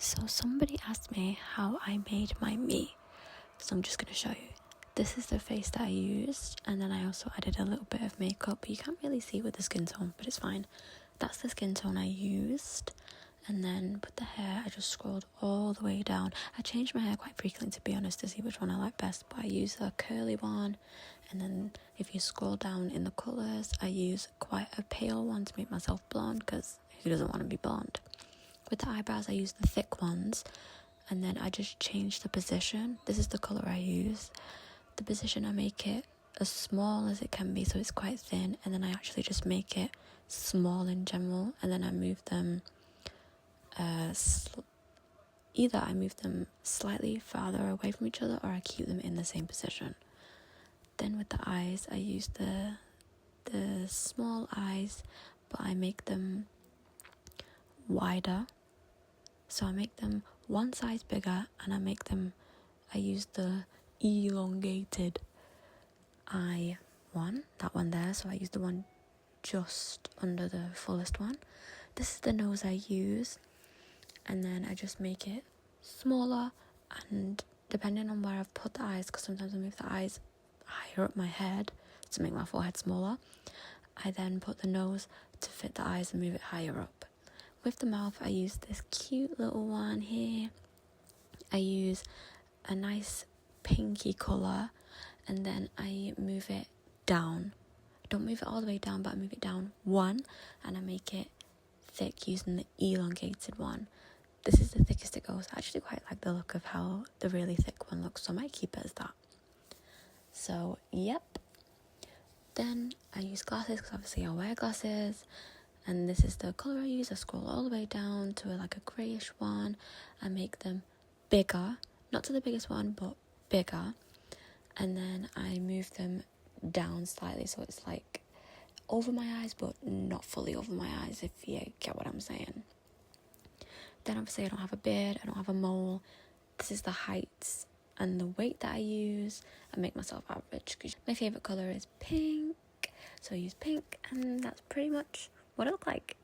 So somebody asked me how I made my me. So I'm just going to show you. This is the face that I used, and then I also added a little bit of makeup, but you can't really see with the skin tone, but it's fine. That's the skin tone I used. And then with the hair, I just scrolled all the way down. I changed my hair quite frequently, to be honest, to see which one I like best, but I use a curly one. And then if you scroll down in the colours, I use quite a pale one to make myself blonde, because who doesn't want to be blonde? With the eyebrows, I use the thick ones, and then I just change the position. This is the colour I use. The position, I make it as small as it can be, so it's quite thin, and then I actually just make it small in general, and then I move them either I move them slightly farther away from each other, or I keep them in the same position. Then with the eyes, I use the small eyes, but I make them wider. So I make them one size bigger, and I use the elongated eye one, that one there. So I use the one just under the fullest one. This is the nose I use, and then I just make it smaller, and depending on where I've put the eyes, because sometimes I move the eyes higher up my head to make my forehead smaller, I then put the nose to fit the eyes and move it higher up. With the mouth, I use this cute little one here. I use a nice pinky colour, and then I move it down. I don't move it all the way down, but I move it down one, and I make it thick using the elongated one. This is the thickest it goes. I actually quite like the look of how the really thick one looks, so I might keep it as that. So, yep. Then I use glasses, because obviously I wear glasses. And this is the colour I use. I scroll all the way down to like a greyish one. I make them bigger. Not to the biggest one, but bigger. And then I move them down slightly, so it's like over my eyes, but not fully over my eyes, if you get what I'm saying. Then obviously I don't have a beard, I don't have a mole. This is the heights and the weight that I use. I make myself average. My favourite colour is pink, so I use pink, and that's pretty much what it looked like.